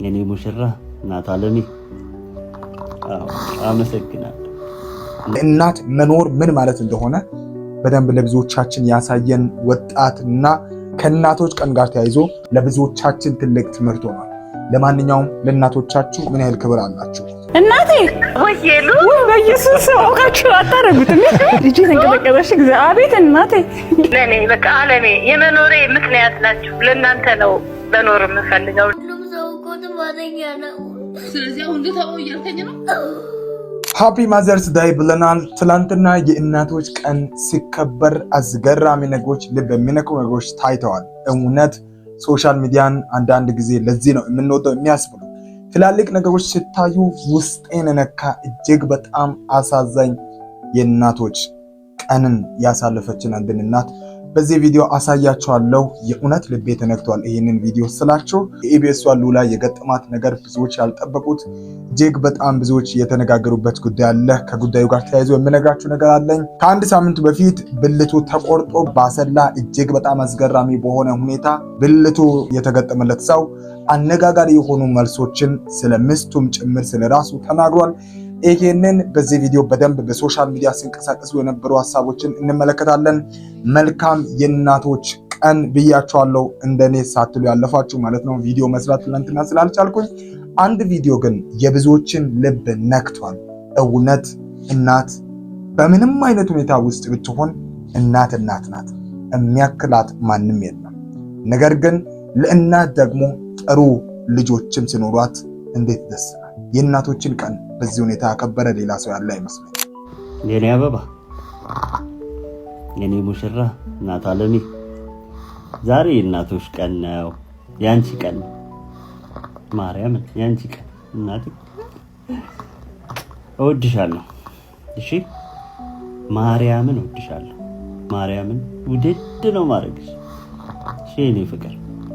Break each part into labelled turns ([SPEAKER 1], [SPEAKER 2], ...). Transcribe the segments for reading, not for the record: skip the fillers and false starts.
[SPEAKER 1] የኔ ሙሽራ እናት አለሚ አመሰግናለሁ።
[SPEAKER 2] እናት መኖር ምን ማለት እንደሆነ በደንብ ለብዙዎቻችን ያሳየን ወጣትና ከእናቶች ቀን ጋር ተያይዞ ለብዙዎቻችን ትልቅ ትምህርት ሆኗል። ለማንኛውም ለእናቶቻችሁ ምን ያህል ክብር አላችሁ?
[SPEAKER 3] እናቴ ወይዬሉ በኢየሱስ አውቃችሁ አታረጉትም። ልጅ ተንቀጠቀጠሽ እግዚአብሔር እናቴ
[SPEAKER 4] ለኔ በቃ አለሜ የመኖሬ ምክንያት ናችሁ። ለእናንተ ነው መኖር የምፈልገው።
[SPEAKER 3] ስለዚህ አሁን ልታው እያልከኝ ነው።
[SPEAKER 2] ሃፒ ማዘርስ ዳይ ብለናል። ትላንትና የእናቶች ቀን ሲከበር አስገራሚ ነገሮች፣ ልብ የሚነኩ ነገሮች ታይተዋል። እውነት ሶሻል ሚዲያን አንዳንድ ጊዜ ለዚህ ነው የምንወደው የሚያስብሉ ትላልቅ ነገሮች ሲታዩ ውስጤን ነካ። እጅግ በጣም አሳዛኝ የእናቶች ቀንን ያሳለፈችን አንድን እናት በዚህ ቪዲዮ አሳያችኋለሁ። የእውነት ልቤ ተነክቷል። ይህንን ቪዲዮ ስላችሁ የኢቢኤስ ሉላ የገጠማት ነገር ብዙዎች ያልጠበቁት እጅግ በጣም ብዙዎች የተነጋገሩበት ጉዳይ አለ። ከጉዳዩ ጋር ተያይዞ የምነግራችሁ ነገር አለኝ። ከአንድ ሳምንት በፊት ብልቱ ተቆርጦ ባሰላ እጅግ በጣም አስገራሚ በሆነ ሁኔታ ብልቱ የተገጠመለት ሰው አነጋጋሪ የሆኑ መልሶችን ስለ ሚስቱም ጭምር ስለራሱ ተናግሯል። ይሄንን በዚህ ቪዲዮ በደንብ በሶሻል ሚዲያ ሲንቀሳቀሱ የነበሩ ሀሳቦችን እንመለከታለን። መልካም የእናቶች ቀን ብያቸዋለሁ፣ እንደኔ ሳትሉ ያለፋችሁ ማለት ነው። ቪዲዮ መስራት ትናንትና ስላልቻልኩኝ አንድ ቪዲዮ ግን የብዙዎችን ልብ ነክቷል። እውነት እናት በምንም አይነት ሁኔታ ውስጥ ብትሆን እናት እናት ናት፣ የሚያክላት ማንም የለም። ነገር ግን ለእናት ደግሞ ጥሩ ልጆችም ሲኖሯት እንዴት ደስ ይላል። የእናቶችን ቀን በዚህ ሁኔታ ያከበረ ሌላ ሰው ያለ አይመስለኝ።
[SPEAKER 1] የኔ አበባ፣ የኔ ሙሽራ እናት አለሚ፣ ዛሬ የእናቶች ቀን ነው። ያንቺ ቀን ነው። ማርያምን ያንቺ ቀን እናቴ፣ እወድሻለሁ። እሺ ማርያምን እወድሻለሁ። ማርያምን ውድድ ነው ማድረግሽ። እሺ የኔ ፍቅር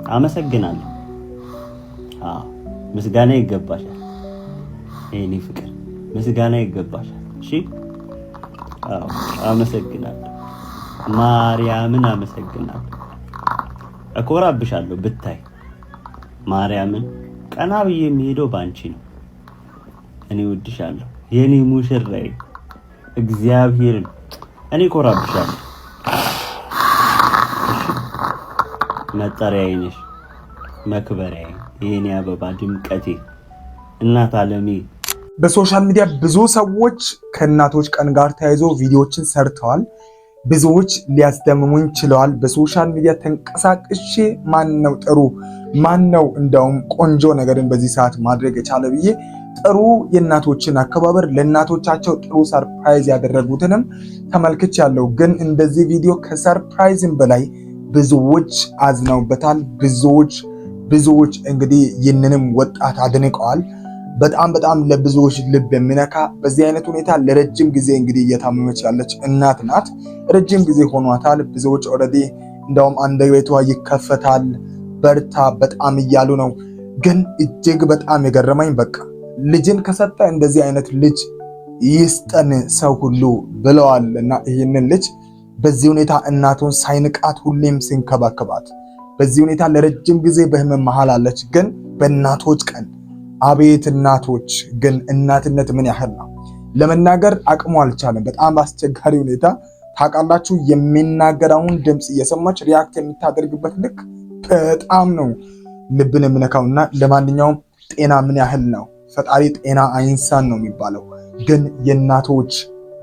[SPEAKER 1] አመሰግናለሁ። ምስጋና ይገባሻል የኔ ፍቅር፣ ምስጋና ይገባሻል። እሺ አመሰግናለሁ። ማርያምን አመሰግናለሁ። እኮራብሻለሁ ብታይ። ማርያምን ቀና ብዬ የሚሄደው ባንቺ ነው። እኔ እወድሻለሁ የኔ ሙሽራዬ፣ እግዚአብሔርን እኔ እኮራብሻለሁ። መጠሪያዬ ነሽ፣ መክበሪያዬ፣ የኔ አበባ፣ ድምቀቴ፣ እናት አለሚ።
[SPEAKER 2] በሶሻል ሚዲያ ብዙ ሰዎች ከእናቶች ቀን ጋር ተያይዞ ቪዲዮዎችን ሰርተዋል። ብዙዎች ሊያስደምሙኝ ችለዋል። በሶሻል ሚዲያ ተንቀሳቅሼ ማን ነው ጥሩ፣ ማን ነው እንደውም ቆንጆ ነገርን በዚህ ሰዓት ማድረግ የቻለ ብዬ ጥሩ የእናቶችን አከባበር ለእናቶቻቸው ጥሩ ሰርፕራይዝ ያደረጉትንም ተመልክቻለሁ። ግን እንደዚህ ቪዲዮ ከሰርፕራይዝም በላይ ብዙዎች አዝነውበታል። ብዙዎች እንግዲህ ይህንንም ወጣት አድንቀዋል። በጣም ለብዙዎች ልብ የሚነካ በዚህ አይነት ሁኔታ ለረጅም ጊዜ እንግዲህ እየታመመች ያለች እናት ናት። ረጅም ጊዜ ሆኗታል። ብዙዎች ኦልሬዲ እንደውም አንደበቷ ይከፈታል፣ በርታ በጣም እያሉ ነው። ግን እጅግ በጣም የገረመኝ በቃ ልጅን ከሰጠ እንደዚህ አይነት ልጅ ይስጠን ሰው ሁሉ ብለዋል። እና ይህንን ልጅ በዚህ ሁኔታ እናቱን ሳይንቃት ሁሌም ሲንከባከባት በዚህ ሁኔታ ለረጅም ጊዜ በህመም መሃል አለች። ግን በእናቶች ቀን አቤት እናቶች ግን እናትነት ምን ያህል ነው ለመናገር አቅሙ አልቻለም። በጣም አስቸጋሪ ሁኔታ ታውቃላችሁ። የሚናገረውን ድምፅ እየሰማች ሪያክት የምታደርግበት ልክ በጣም ነው ልብን የምነካውና ለማንኛውም ጤና ምን ያህል ነው? ፈጣሪ ጤና አይንሳን ነው የሚባለው። ግን የእናቶች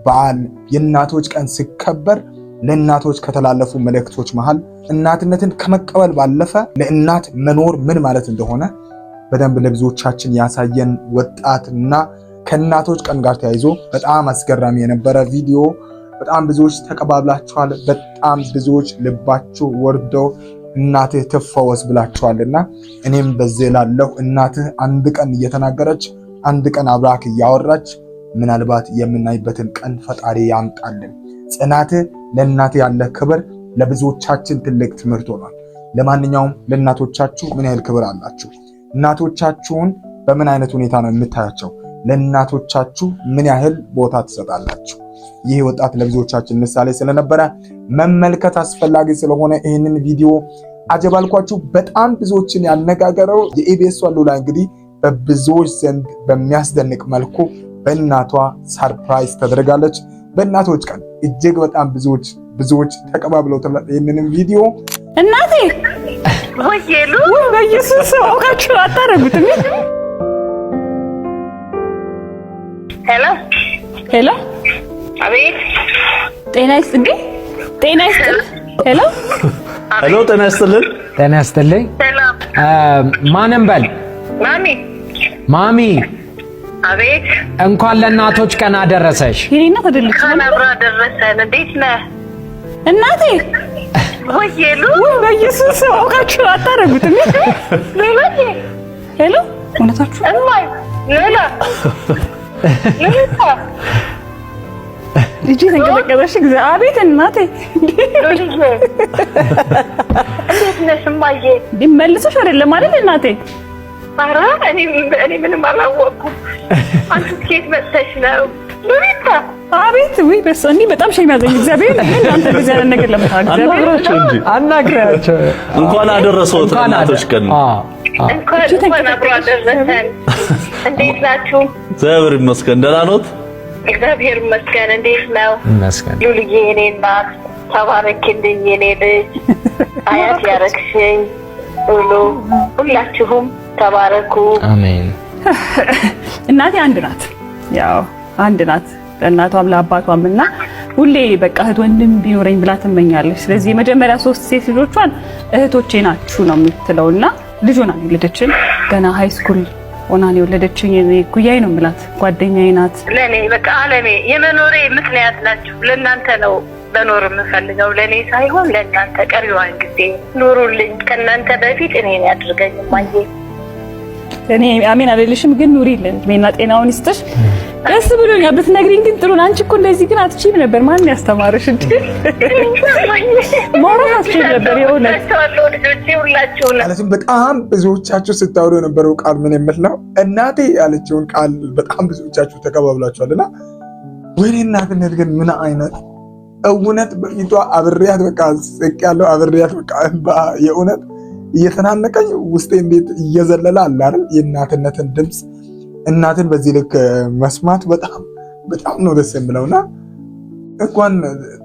[SPEAKER 2] በዓል የእናቶች ቀን ሲከበር ለእናቶች ከተላለፉ መልእክቶች መሃል እናትነትን ከመቀበል ባለፈ ለእናት መኖር ምን ማለት እንደሆነ በደንብ ለብዙዎቻችን ያሳየን ወጣትና ከእናቶች ቀን ጋር ተያይዞ በጣም አስገራሚ የነበረ ቪዲዮ። በጣም ብዙዎች ተቀባብላችኋል። በጣም ብዙዎች ልባችሁ ወርዶ እናትህ ትፈወስ ብላችኋልና እኔም በዚህ ላለሁ እናትህ አንድ ቀን እየተናገረች አንድ ቀን አብራክ እያወራች ምናልባት የምናይበትን ቀን ፈጣሪ ያምጣልን። ጽናትህ ለእናትህ ያለ ክብር ለብዙዎቻችን ትልቅ ትምህርት ሆኗል። ለማንኛውም ለእናቶቻችሁ ምን ያህል ክብር አላችሁ? እናቶቻችሁን በምን አይነት ሁኔታ ነው የምታያቸው? ለእናቶቻችሁ ምን ያህል ቦታ ትሰጣላችሁ? ይህ ወጣት ለብዙዎቻችን ምሳሌ ስለነበረ መመልከት አስፈላጊ ስለሆነ ይህንን ቪዲዮ አጀባልኳችሁ በጣም ብዙዎችን ያነጋገረው የኢቢኤስ ሉላ እንግዲህ በብዙዎች ዘንድ በሚያስደንቅ መልኩ በእናቷ ሰርፕራይዝ ተደርጋለች። በእናቶች ቀን እጅግ በጣም ብዙዎች ተቀባብለውታል ይህንን ቪዲዮ።
[SPEAKER 3] እናቴ
[SPEAKER 4] ወይዬሉ
[SPEAKER 3] በኢየሱስ አውቃችሁ አታረጉትም። ሄሎ
[SPEAKER 4] አቤት።
[SPEAKER 3] ጤና ይስጥልኝ። ጤና ይስጥልኝ። ሄሎ
[SPEAKER 1] ጤና ይስጥልኝ።
[SPEAKER 5] ጤና ይስጥልኝ።
[SPEAKER 4] ሰላም።
[SPEAKER 5] ማንም በል ማሚ።
[SPEAKER 4] አቤት።
[SPEAKER 5] እንኳን ለእናቶች ቀን አደረሰሽ።
[SPEAKER 3] የኔ እናት አይደለች።
[SPEAKER 4] እንኳን አብሮ አደረሰን። እንዴት ነህ
[SPEAKER 3] እናቴ?
[SPEAKER 4] ወይዬሉ
[SPEAKER 3] በኢየሱስ አውቃችሁ አታረጉትም። ሄሎ እውነታችሁ
[SPEAKER 4] እማይ ሌላ
[SPEAKER 3] ልጅ ተንቀጠቀጠሽ። አቤት እናቴ።
[SPEAKER 4] እንዴት ነሽ እማዬ?
[SPEAKER 3] መልሰሽ አይደለም አይደል እናቴ?
[SPEAKER 4] ኧረ እኔ ምንም አላወቅኩም። አንቺ ከየት መጥተሽ ነው? ሉሊታ
[SPEAKER 3] አቤት። ወይ በስ እንዴ በጣም ሸኝ ያዘኝ እግዚአብሔር። እናንተ በዚያ ነገር
[SPEAKER 1] አናግራቸው እንጂ
[SPEAKER 5] አናግራቸው።
[SPEAKER 1] እንኳን አደረሰዎት እናቶች ቀን።
[SPEAKER 4] እንኳን አብሮ አደረሰን። እንዴት ናችሁ?
[SPEAKER 1] እግዚአብሔር ይመስገን። ደህና ኖት?
[SPEAKER 4] እግዚአብሔር ይመስገን። እንዴት ነው?
[SPEAKER 5] ይመስገን።
[SPEAKER 4] ሉልዬ የኔ እናት ተባረክልኝ፣ የኔ ልጅ አያት ያረግሽኝ ሁሉ ሁላችሁም ተባረኩ።
[SPEAKER 5] አሜን።
[SPEAKER 3] እናቴ አንድ ናት፣ ያው አንድ ናት ለእናቷም ለአባቷም እና ሁሌ በቃ እህት ወንድም ቢኖረኝ ብላ ትመኛለች። ስለዚህ የመጀመሪያ 3 ሴት ልጆቿን እህቶቼ ናችሁ ነው የምትለውና ልጅ ሆና ነው የወለደችኝ። ገና ሃይ ስኩል ሆና ነው የወለደችኝ። ኩያዬ ነው የምላት፣ ጓደኛዬ ናት።
[SPEAKER 4] ለኔ በቃ አለሜ የመኖሬ ምክንያት ናችሁ። ለእናንተ ነው በኖር የምፈልገው፣ ለኔ ሳይሆን ለእናንተ። ቀሪዋን ጊዜ ኑሩልኝ። ከእናንተ በፊት እኔን ያድርገኝ ማየ።
[SPEAKER 3] እኔ አሜን አልልሽም፣ ግን ኑሪልን፣ እድሜና ጤናውን ይስጥሽ። ደስ ብሎኛል። ብትነግሪኝ ግን ጥሩ ነው። አንቺ እኮ እንደዚህ ግን አትችይም ነበር። ማን ያስተማርሽ እንዴ? ማውራት አትችይም ነበር የእውነት።
[SPEAKER 4] ልጆቼ ሁላችሁ
[SPEAKER 2] ማለትም በጣም ብዙዎቻችሁ ስታወሩ የነበረው ቃል ምን የምል ነው? እናቴ ያለችውን ቃል በጣም ብዙዎቻችሁ ተቀባብላችኋልና ወይኔ እናትነት ግን ምን አይነት እውነት በፊቷ አብሬያት በቃ ስቅ ያለው አብሬያት በቃ የእውነት እየተናነቀኝ ውስጤ እንዴት እየዘለለ አለ አይደል? የእናትነትን ድምፅ እናትን በዚህ ልክ መስማት በጣም ነው ደስ የሚለውና እንኳን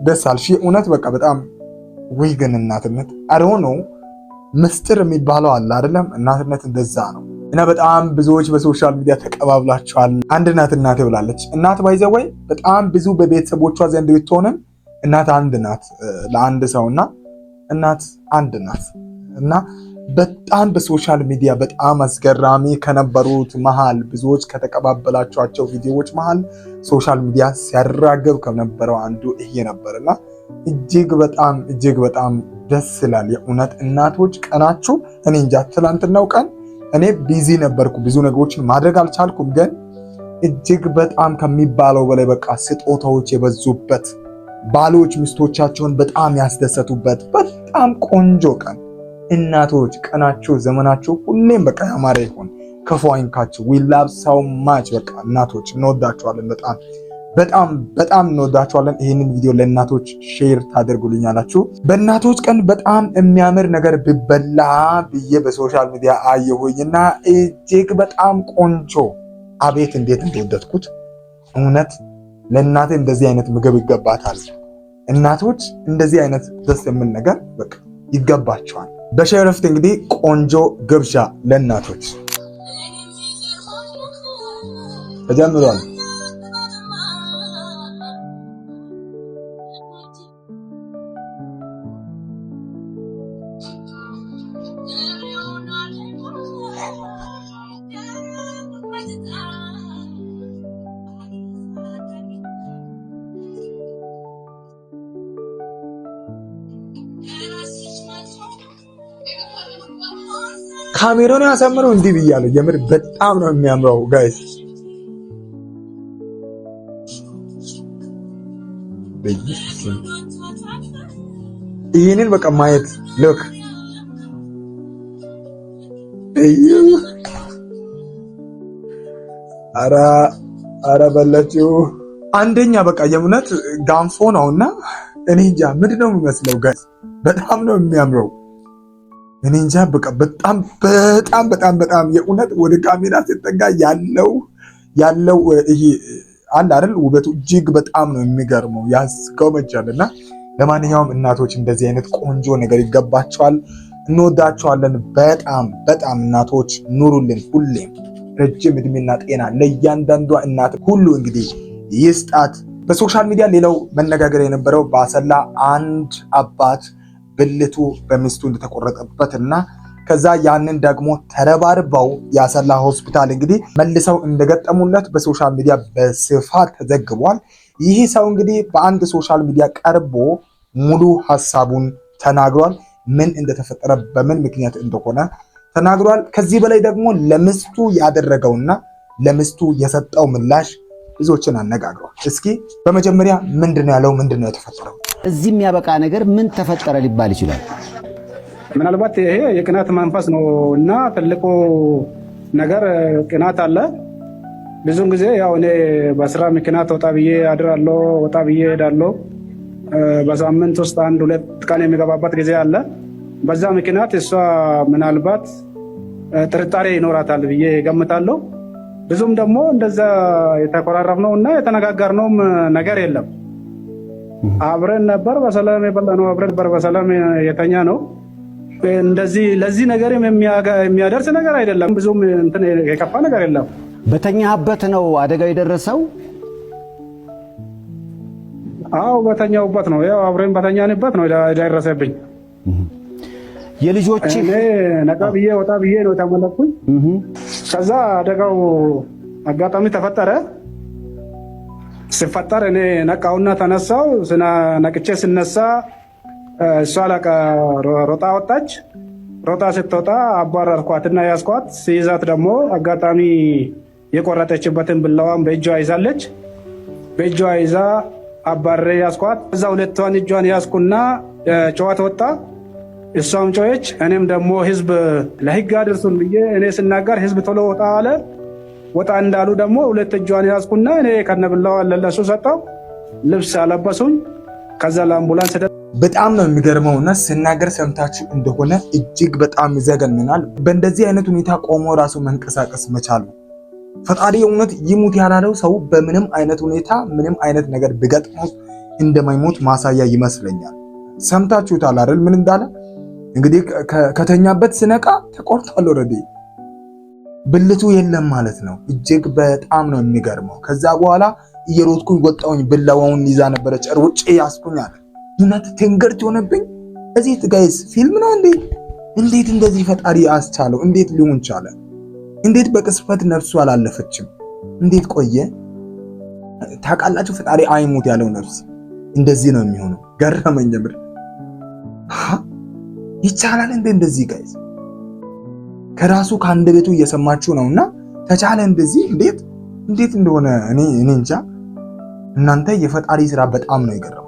[SPEAKER 2] ደስ አልሽ እውነት በቃ በጣም ወይ ግን እናትነት አረው ነው ምስጢር የሚባለው አለ አይደለም? እናትነት እንደዛ ነው። እና በጣም ብዙዎች በሶሻል ሚዲያ ተቀባብላችኋል። አንድ እናቴ ብላለች። እናት ባይዘወይ በጣም ብዙ በቤተሰቦቿ ዘንድ ብትሆንም እናት አንድ ናት ለአንድ ሰውና እናት አንድ ናት። እና በጣም በሶሻል ሚዲያ በጣም አስገራሚ ከነበሩት መሃል ብዙዎች ከተቀባበላቸዋቸው ቪዲዮዎች መሃል ሶሻል ሚዲያ ሲያራገብ ከነበረው አንዱ ይሄ ነበርና እጅግ በጣም ደስ ይላል። የእውነት እናቶች ቀናችሁ እኔ እንጃ። ትላንትናው ቀን እኔ ቢዚ ነበርኩ፣ ብዙ ነገሮችን ማድረግ አልቻልኩም። ግን እጅግ በጣም ከሚባለው በላይ በቃ ስጦታዎች የበዙበት፣ ባሎች ሚስቶቻቸውን በጣም ያስደሰቱበት በጣም ቆንጆ ቀን። እናቶች ቀናችሁ ዘመናችሁ ሁሌም በቃ ያማረ ይሁን፣ ክፉ አይንካችሁ። we love so much። በቃ እናቶች እንወዳችኋለን፣ በጣም እንወዳችኋለን። ይህንን ቪዲዮ ለእናቶች ሼር ታደርጉልኛላችሁ። በእናቶች ቀን በጣም የሚያምር ነገር ቢበላ ብዬ በሶሻል ሚዲያ አየሁኝና እጅግ በጣም ቆንጆ፣ አቤት እንዴት እንደወደድኩት እውነት። ለእናቴ እንደዚህ አይነት ምግብ ይገባታል። እናቶች እንደዚህ አይነት ደስ የሚል ነገር በቃ ይገባቸዋል። በሸረፍት እንግዲህ ቆንጆ ግብዣ ለእናቶች ተጀምሯል። ካሜራውን ያሳምረው እንዲህ ብያለሁ። የምር በጣም ነው የሚያምረው ጋይስ። ይህንን በቃ ማየት ሎክ አረ በላችሁ። አንደኛ በቃ የእውነት ጋንፎ ነውና እኔ እንጃ ምንድን ነው የሚመስለው ጋይስ። በጣም ነው የሚያምረው። እኔ እንጃ በቃ በጣም በጣም በጣም በጣም የእውነት ወደ ካሜራ ሲጠጋ ያለው ይሄ አለ አይደል ውበቱ እጅግ በጣም ነው የሚገርመው ያስጎመጃልና ለማንኛውም እናቶች እንደዚህ አይነት ቆንጆ ነገር ይገባቸዋል። እንወዳቸዋለን በጣም በጣም እናቶች ኑሩልን። ሁሌም ረጅም እድሜና ጤና ለእያንዳንዷ እናት ሁሉ እንግዲህ ይስጣት። በሶሻል ሚዲያ ሌላው መነጋገር የነበረው በአሰላ አንድ አባት ብልቱ በሚስቱ እንደተቆረጠበትና ከዛ ያንን ደግሞ ተረባርበው የአሰላ ሆስፒታል እንግዲህ መልሰው እንደገጠሙለት በሶሻል ሚዲያ በስፋት ተዘግቧል። ይህ ሰው እንግዲህ በአንድ ሶሻል ሚዲያ ቀርቦ ሙሉ ሀሳቡን ተናግሯል። ምን እንደተፈጠረ በምን ምክንያት እንደሆነ ተናግሯል። ከዚህ በላይ ደግሞ ለሚስቱ ያደረገውና ለሚስቱ የሰጠው ምላሽ ብዙዎችን አነጋግሯል። እስኪ በመጀመሪያ ምንድነው ያለው? ምንድነው የተፈጠረው?
[SPEAKER 6] እዚህ የሚያበቃ ነገር ምን ተፈጠረ ሊባል ይችላል?
[SPEAKER 7] ምናልባት ይሄ የቅናት መንፈስ ነው እና ትልቁ ነገር ቅናት አለ። ብዙውን ጊዜ ያው እኔ በስራ ምክንያት ወጣ ብዬ አድራለሁ፣ ወጣ ብዬ ሄዳለሁ። በሳምንት ውስጥ 1-2 ቀን የሚገባበት ጊዜ አለ። በዛ ምክንያት እሷ ምናልባት ጥርጣሬ ይኖራታል ብዬ ገምታለሁ። ብዙም ደግሞ እንደዛ የተኮራረፍነው እና የተነጋገርነውም ነገር የለም። አብረን ነበር በሰላም የበላነው፣ አብረን ነበር በሰላም የተኛ ነው። እንደዚህ ለዚህ ነገር የሚያደርስ ነገር አይደለም። ብዙም እንትን የከፋ ነገር የለም።
[SPEAKER 6] በተኛህበት ነው አደጋው የደረሰው?
[SPEAKER 7] አዎ በተኛውበት ነው። ያው አብረን በተኛንበት ነው የደረሰብኝ።
[SPEAKER 6] የልጆች
[SPEAKER 7] እኔ ነቃ ብዬ ወጣ ብዬ ነው ተመለስኩኝ። ከዛ አደጋው አጋጣሚ ተፈጠረ። ሲፈጠር እኔ ነቃውና ተነሳው። ነቅቼ ስነሳ እሷ ሮጣ ወጣች። ሮጣ ስትወጣ አባረርኳትና ያዝኳት። ሲይዛት ደግሞ አጋጣሚ የቆረጠችበትን ብላዋን በእጇ ይዛለች። በእጇ ይዛ አባሬ ያዝኳት። እዛ ሁለቷን እጇን ያዝኩና ጨዋት ወጣ። እሷም ጮኸች። እኔም ደግሞ ህዝብ ለህግ አድርሱን ብዬ እኔ ስናገር ህዝብ ቶሎ ወጣ አለ። ወጣ እንዳሉ ደግሞ ሁለት እጇን ያዝኩና እኔ ከነብላዋ ለለሱ ሰጠው። ልብስ አለበሱኝ። ከዛ ለአምቡላንስ
[SPEAKER 2] በጣም ነው የሚገርመውና ስናገር ሰምታችሁ እንደሆነ እጅግ በጣም ይዘገንናል። በእንደዚህ አይነት ሁኔታ ቆሞ ራሱ መንቀሳቀስ መቻሉ ፈጣሪ የእውነት ይሙት ያላለው ሰው በምንም አይነት ሁኔታ ምንም አይነት ነገር ቢገጥመው እንደማይሞት ማሳያ ይመስለኛል። ሰምታችሁታል አይደል? ምን እንዳለ እንግዲህ ከተኛበት ስነቃ ተቆርጧል። ኦልሬዲ ብልቱ የለም ማለት ነው። እጅግ በጣም ነው የሚገርመው። ከዛ በኋላ እየሮጥኩኝ ወጣሁኝ። ብላዋውን ይዛ ነበረች። ሩጬ ያስኩኝ አለ። እውነት ትንገርት ሆነብኝ። እዚህ ጋይስ ፊልም ነው እንዴ? እንዴት እንደዚህ ፈጣሪ አስቻለው? እንዴት ሊሆን ቻለ? እንዴት በቅስፈት ነፍሱ አላለፈችም? እንዴት ቆየ? ታውቃላችሁ ፈጣሪ አይሙት ያለው ነፍስ እንደዚህ ነው የሚሆነው። ገረመኝ ምር ይቻላል እንዴ እንደዚህ ጋይስ? ከራሱ ከአንደበቱ እየሰማችሁ ነውና ተቻለ እንደዚህ እንዴት እንደሆነ እኔ እንጃ። እናንተ የፈጣሪ ስራ በጣም ነው የገረመኝ።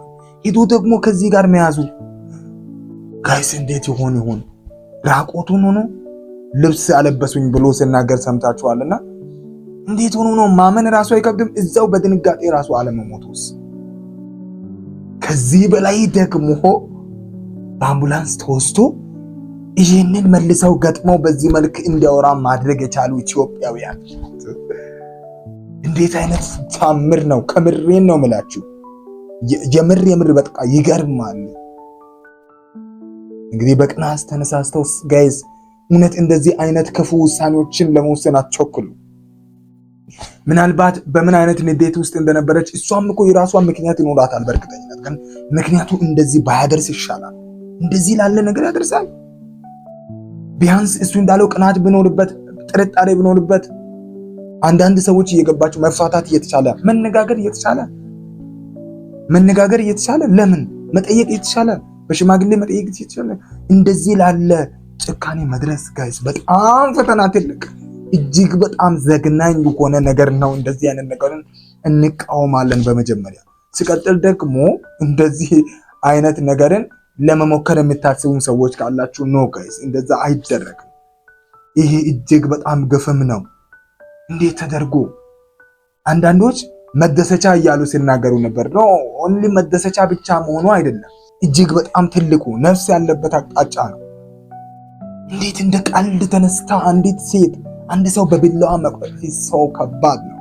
[SPEAKER 2] ሄዶ ደግሞ ከዚህ ጋር መያዙ ጋይስ እንዴት ይሆን? ራቆቱን ሆኖ ልብስ አለበሱኝ ብሎ ሲናገር ሰምታችኋልና እንዴት ሆኖ ነው ማመን ራሱ አይከብድም። እዛው በድንጋጤ ራሱ አለመሞቱስ። ከዚህ በላይ ደግሞ በአምቡላንስ ተወስዶ ይህንን መልሰው ገጥመው በዚህ መልክ እንዲያወራ ማድረግ የቻሉ ኢትዮጵያውያን እንዴት አይነት ታምር ነው! ከምሬን ነው የምላችሁ። የምር በቃ ይገርማል። እንግዲህ በቅናት ተነሳስተው ጋይዝ እውነት እንደዚህ አይነት ክፉ ውሳኔዎችን ለመወሰን አትቸኩሉ። ምናልባት በምን አይነት ንዴት ውስጥ እንደነበረች እሷም እኮ የራሷን ምክንያት ይኖራታል በእርግጠኝነት። ግን ምክንያቱ እንደዚህ ባያደርስ ይሻላል። እንደዚህ ላለ ነገር ያደርሳል። ቢያንስ እሱ እንዳለው ቅናት ቢኖርበት፣ ጥርጣሬ ቢኖርበት፣ አንዳንድ ሰዎች እየገባቸው መፋታት እየተቻለ መነጋገር እየተቻለ ለምን መጠየቅ እየተቻለ በሽማግሌ መጠየቅ እየተቻለ እንደዚህ ላለ ጭካኔ መድረስ ጋይስ በጣም ፈተና ትልቅ እጅግ በጣም ዘግናኝ የሆነ ነገር ነው። እንደዚህ አይነት ነገርን እንቃወማለን በመጀመሪያ። ሲቀጥል ደግሞ እንደዚህ አይነት ነገርን ለመሞከር የምታስቡ ሰዎች ካላችሁ ኖ ጋይስ፣ እንደዛ አይደረግም። ይሄ እጅግ በጣም ግፍም ነው። እንዴት ተደርጎ አንዳንዶች መደሰቻ እያሉ ሲናገሩ ነበር። ኖ ኦንሊ መደሰቻ ብቻ መሆኑ አይደለም፣ እጅግ በጣም ትልቁ ነፍስ ያለበት አቅጣጫ ነው። እንዴት እንደ ቀልድ ተነስታ አንዲት ሴት አንድ ሰው በቢላዋ መቁረጥ ሰው ከባድ ነው።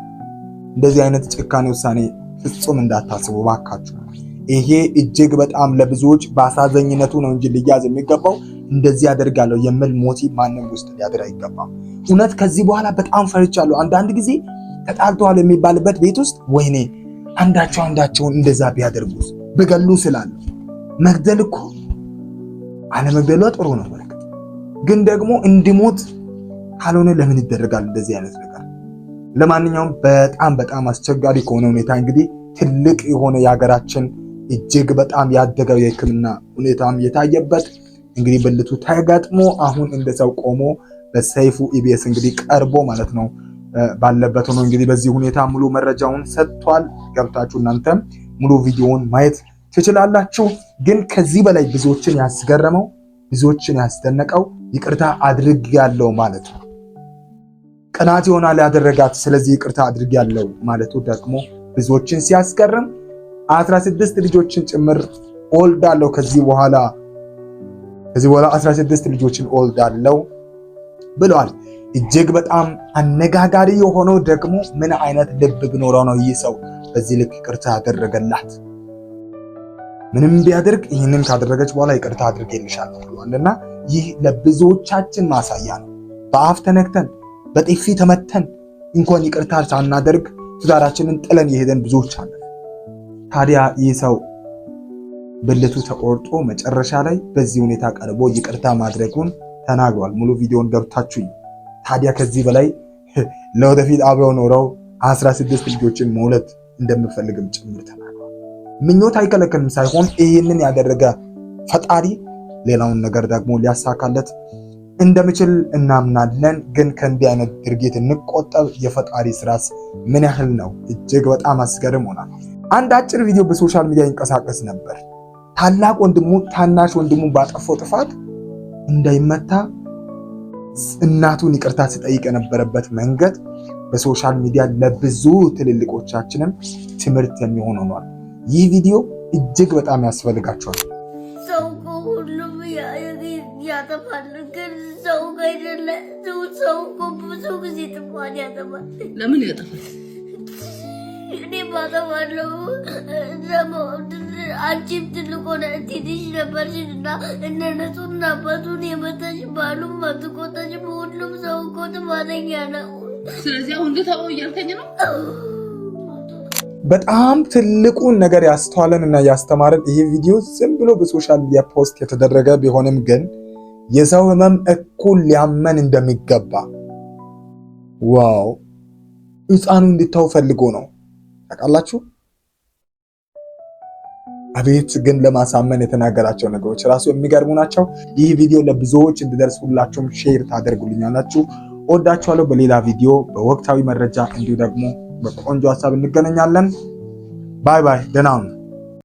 [SPEAKER 2] እንደዚህ አይነት ጭካኔ ውሳኔ ፍጹም እንዳታስቡ ባካችሁ። ይሄ እጅግ በጣም ለብዙዎች በአሳዘኝነቱ ነው እንጂ ሊያዝ የሚገባው እንደዚህ ያደርጋለሁ የሚል ሞቲቭ ማንም ውስጥ ሊያድር አይገባም። እውነት ከዚህ በኋላ በጣም ፈርቻለሁ። አንዳንድ ጊዜ ተጣልተዋል የሚባልበት ቤት ውስጥ ወይኔ አንዳቸውን እንደዛ ቢያደርጉስ በገሉ ስላለ መግደል እኮ አለመግደሏ ጥሩ ነው ማለት ግን ደግሞ እንዲሞት ካልሆነ ለምን ይደረጋል እንደዚህ አይነት ነገር? ለማንኛውም በጣም አስቸጋሪ ከሆነ ሁኔታ እንግዲህ ትልቅ የሆነ የሀገራችን እጅግ በጣም ያደገው የሕክምና ሁኔታም የታየበት እንግዲህ ብልቱ ተገጥሞ አሁን እንደሰው ቆሞ በሰይፉ ኢቢኤስ እንግዲህ ቀርቦ ማለት ነው ባለበት ሆኖ እንግዲህ በዚህ ሁኔታ ሙሉ መረጃውን ሰጥቷል። ገብታችሁ እናንተም ሙሉ ቪዲዮውን ማየት ትችላላችሁ። ግን ከዚህ በላይ ብዙዎችን ያስገረመው ብዙዎችን ያስደነቀው ይቅርታ አድርጌያለሁ ማለት ነው። ቅናት ይሆናል ያደረጋት። ስለዚህ ይቅርታ አድርጌያለሁ ማለቱ ደግሞ ብዙዎችን ሲያስገርም 16 ልጆችን ጭምር ወልዳለሁ ከዚህ በኋላ 16 ልጆችን ወልዳለሁ ብለዋል። እጅግ በጣም አነጋጋሪ የሆነው ደግሞ ምን አይነት ልብ ቢኖረው ነው ይህ ሰው በዚህ ልክ ይቅርታ ያደረገላት? ምንም ቢያደርግ ይህንን ካደረገች በኋላ ይቅርታ አድርጌልሻለሁ ብሏልና ይህ ለብዙዎቻችን ማሳያ ነው። በአፍ ተነክተን በጥፊ ተመተን እንኳን ይቅርታ ሳናደርግ ትዳራችንን ጥለን የሄደን ብዙዎች አለን። ታዲያ ይህ ሰው ብልቱ ተቆርጦ መጨረሻ ላይ በዚህ ሁኔታ ቀርቦ ይቅርታ ማድረጉን ተናግሯል። ሙሉ ቪዲዮን ገብታችሁ ታዲያ ከዚህ በላይ ለወደፊት አብረው ኖረው 16 ልጆችን መውለድ እንደምፈልግም ጭምር ተናግሯል። ምኞት አይከለከልም ሳይሆን ይህንን ያደረገ ፈጣሪ ሌላውን ነገር ደግሞ ሊያሳካለት እንደምችል እናምናለን። ግን ከእንዲህ አይነት ድርጊት እንቆጠብ። የፈጣሪ ስራስ ምን ያህል ነው? እጅግ በጣም አስገርም ሆናል። አንድ አጭር ቪዲዮ በሶሻል ሚዲያ ይንቀሳቀስ ነበር። ታላቅ ወንድሙ ታናሽ ወንድሙ ባጠፋው ጥፋት እንዳይመታ እናቱን ይቅርታ ሲጠይቅ የነበረበት መንገድ በሶሻል ሚዲያ ለብዙ ትልልቆቻችንም ትምህርት የሚሆን ሆኗል። ይህ ቪዲዮ እጅግ በጣም ያስፈልጋቸዋል።
[SPEAKER 8] ሰው ሁሉም ያጠፋል፣ ግን ሰው አይደለ። ሰው ብዙ ጊዜ ጥፋት ያጠፋል። ለምን ያጠፋል? እኔ ባጠፋለሁ። አንቺም ትልቅ ሆነ ትንሽ ነበርሽን እና እነነቱን አባቱን የመታሽ ባሉም አትቆጣሽ። ሁሉም ሰው እኮ ጥፋተኛ ነው። ስለዚህ አሁን ልታወው እያልከኝ ነው?
[SPEAKER 2] በጣም ትልቁን ነገር ያስተዋለን እና ያስተማረን ይሄ ቪዲዮ ዝም ብሎ በሶሻል ሚዲያ ፖስት የተደረገ ቢሆንም ግን የሰው ህመም እኩል ሊያመን እንደሚገባ ዋው ህፃኑ እንድታው ፈልጎ ነው። ታውቃላችሁ? አቤት ግን ለማሳመን የተናገራቸው ነገሮች ራሱ የሚገርሙ ናቸው። ይህ ቪዲዮ ለብዙዎች እንዲደርስ ሁላችሁም ሼር ታደርጉልኛላችሁ። ወዳችኋለሁ። በሌላ ቪዲዮ በወቅታዊ መረጃ እንዲሁ ደግሞ በቆንጆ ሀሳብ እንገናኛለን። ባይ ባይ። ደህና ሁኑ።